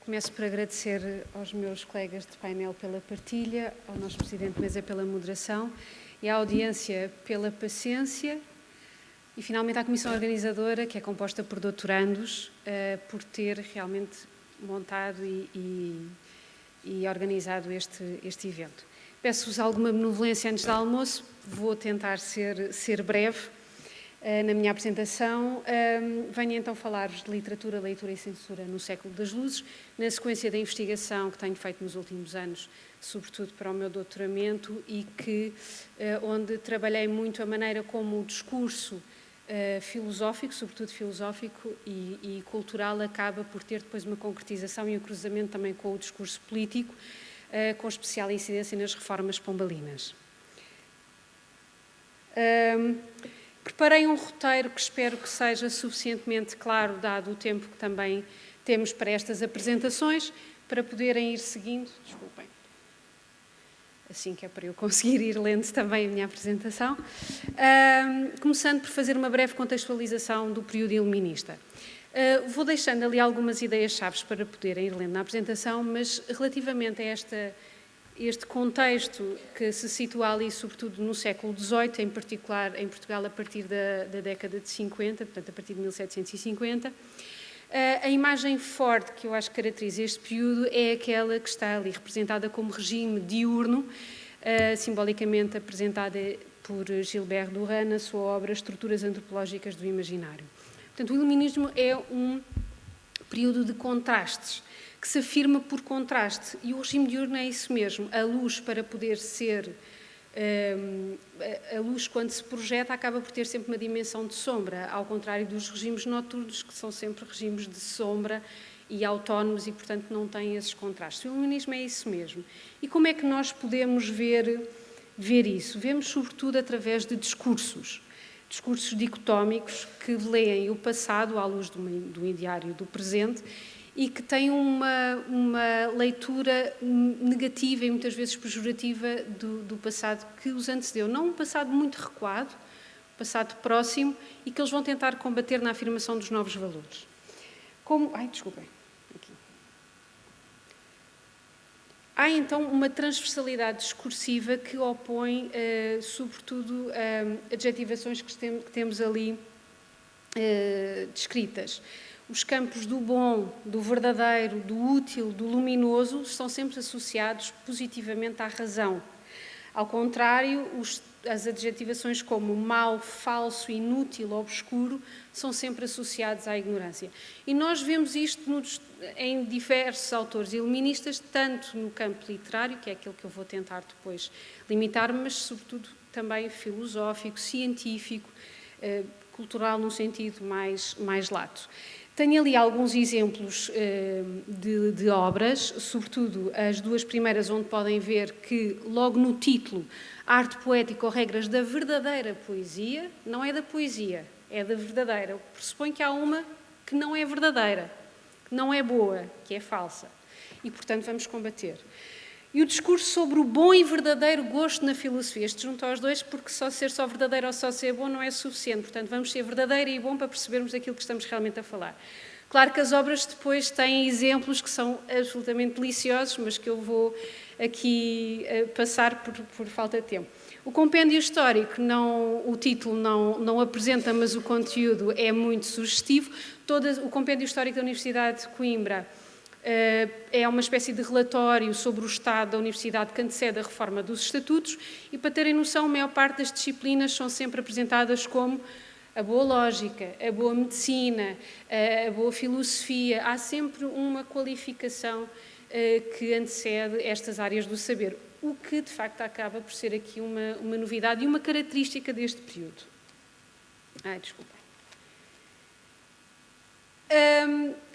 Começo por agradecer aos meus colegas de painel pela partilha, ao nosso Presidente de Mesa pela moderação e à audiência pela paciência e, finalmente, à Comissão Organizadora, que é composta por doutorandos, por ter realmente montado e organizado este evento. Peço-vos alguma benevolência antes do almoço, vou tentar ser breve na minha apresentação. Venho então falar-vos de literatura, leitura e censura no século das luzes, na sequência da investigação que tenho feito nos últimos anos, sobretudo para o meu doutoramento, e onde trabalhei muito a maneira como o discurso filosófico, sobretudo filosófico e cultural, acaba por ter depois uma concretização e um cruzamento também com o discurso político, com especial incidência nas reformas pombalinas. Preparei um roteiro que espero que seja suficientemente claro, dado o tempo que também temos para estas apresentações, para poderem ir seguindo. Desculpem. Assim que é para eu conseguir ir lendo também a minha apresentação. Começando por fazer uma breve contextualização do período iluminista. Vou deixando ali algumas ideias-chave para poderem ir lendo na apresentação, mas relativamente a este contexto que se situa ali, sobretudo no século XVIII, em particular em Portugal a partir da década de 50, portanto a partir de 1750, a imagem forte que eu acho que caracteriza este período é aquela que está ali representada como regime diurno, simbolicamente apresentada por Gilbert Durand na sua obra Estruturas Antropológicas do Imaginário. Portanto, o iluminismo é um período de contrastes, que se afirma por contraste, e o regime diurno é isso mesmo. A luz, para poder ser, a luz quando se projeta acaba por ter sempre uma dimensão de sombra, ao contrário dos regimes noturnos, que são sempre regimes de sombra e autónomos e, portanto, não têm esses contrastes. O iluminismo é isso mesmo. E como é que nós podemos ver isso? Vemos, sobretudo, através de discursos dicotómicos que leem o passado à luz do ideário do presente e que têm uma leitura negativa e muitas vezes pejorativa do passado que os antecedeu. Não um passado muito recuado, um passado próximo, e que eles vão tentar combater na afirmação dos novos valores. Há então uma transversalidade discursiva que opõe, sobretudo, adjetivações que temos ali descritas. Os campos do bom, do verdadeiro, do útil, do luminoso estão sempre associados positivamente à razão. Ao contrário, as adjetivações como mau, falso, inútil, obscuro são sempre associados à ignorância. E nós vemos isto em diversos autores iluministas, tanto no campo literário, que é aquilo que eu vou tentar depois limitar-me, mas sobretudo também filosófico, científico, cultural num sentido mais lato. Tenho ali alguns exemplos de obras, sobretudo as duas primeiras, onde podem ver que, logo no título, Arte Poética ou Regras da Verdadeira Poesia, não é da poesia, é da verdadeira. O que pressupõe que há uma que não é verdadeira, que não é boa, que é falsa. E, portanto, vamos combater. E o discurso sobre o bom e verdadeiro gosto na filosofia. Este junto aos dois, porque só ser só verdadeiro ou só ser bom não é suficiente. Portanto, vamos ser verdadeiro e bom para percebermos aquilo que estamos realmente a falar. Claro que as obras depois têm exemplos que são absolutamente deliciosos, mas que eu vou aqui passar por falta de tempo. O compêndio histórico, o título não apresenta, mas o conteúdo é muito sugestivo. O compêndio histórico da Universidade de Coimbra é uma espécie de relatório sobre o estado da Universidade que antecede a reforma dos estatutos e, para terem noção, a maior parte das disciplinas são sempre apresentadas como a boa lógica, a boa medicina, a boa filosofia. Há sempre uma qualificação que antecede estas áreas do saber, o que, de facto, acaba por ser aqui uma novidade e uma característica deste período. Desculpem.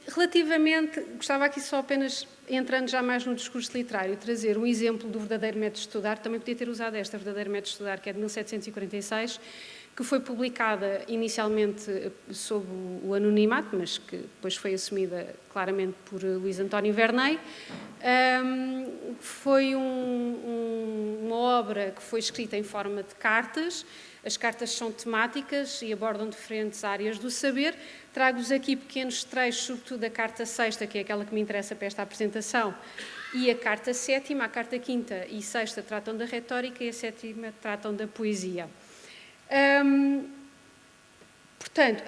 Relativamente, gostava aqui só apenas, entrando já mais no discurso literário, trazer um exemplo do verdadeiro método de estudar. Também podia ter usado esta, verdadeiro método de estudar, que é de 1746, que foi publicada inicialmente sob o anonimato, mas que depois foi assumida claramente por Luís António Verney. Foi uma obra que foi escrita em forma de cartas, As cartas são temáticas e abordam diferentes áreas do saber. Trago-vos aqui pequenos trechos, sobretudo da carta sexta, que é aquela que me interessa para esta apresentação, e a carta sétima. A carta quinta e sexta tratam da retórica e a sétima tratam da poesia. Portanto,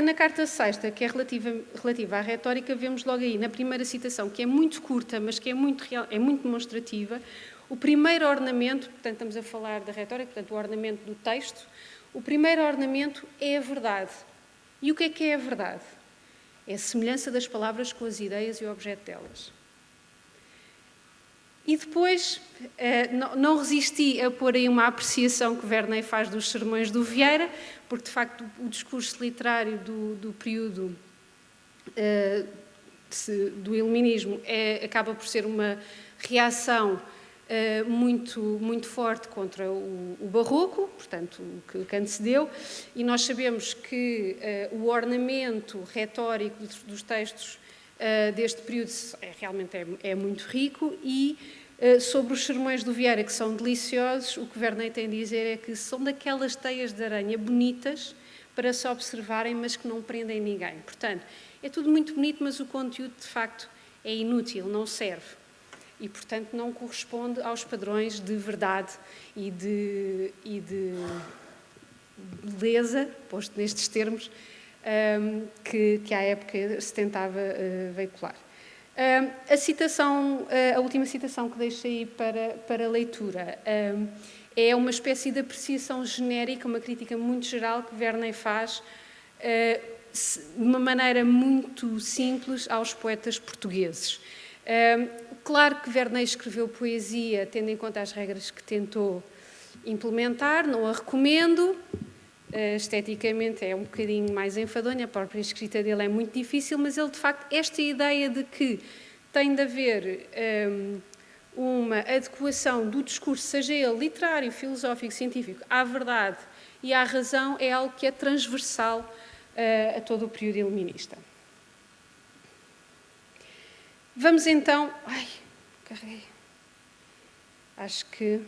na carta sexta, que é relativa à retórica, vemos logo aí, na primeira citação, que é muito curta, mas que é muito demonstrativa, o primeiro ornamento, portanto, estamos a falar da retórica, portanto, o ornamento do texto, o primeiro ornamento é a verdade. E o que é a verdade? É a semelhança das palavras com as ideias e o objeto delas. E depois, não resisti a pôr aí uma apreciação que Verney faz dos sermões do Vieira, porque, de facto, o discurso literário do período do iluminismo acaba por ser uma reação muito forte contra o barroco, portanto, o que antecedeu, e nós sabemos que o ornamento retórico dos textos deste período realmente é muito rico, e sobre os sermões do Vieira, que são deliciosos, o que Verney tem a dizer é que são daquelas teias de aranha bonitas para se observarem, mas que não prendem ninguém. Portanto, é tudo muito bonito, mas o conteúdo, de facto, é inútil, não serve. E, portanto, não corresponde aos padrões de verdade e de beleza, posto nestes termos, que à época se tentava veicular. A última citação que deixei para leitura é uma espécie de apreciação genérica, uma crítica muito geral que Verney faz de uma maneira muito simples aos poetas portugueses. Claro que Verney escreveu poesia tendo em conta as regras que tentou implementar, não a recomendo. Esteticamente é um bocadinho mais enfadonha, a própria escrita dele é muito difícil, mas ele, de facto, esta ideia de que tem de haver uma adequação do discurso, seja ele literário, filosófico, científico, à verdade e à razão, é algo que é transversal a todo o período iluminista. Vamos então... carreguei. Acho que...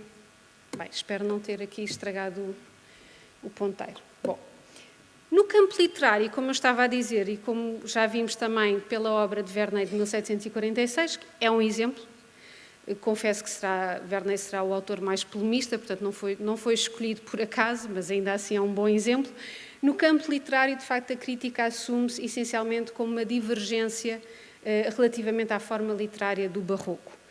espero não ter aqui estragado o ponteiro. Bom, no campo literário, como eu estava a dizer, e como já vimos também pela obra de Verney de 1746, que é um exemplo, confesso que Verney será o autor mais polemista, portanto não foi escolhido por acaso, mas ainda assim é um bom exemplo. No campo literário, de facto, a crítica assume-se essencialmente como uma divergência relativamente à forma literária do barroco.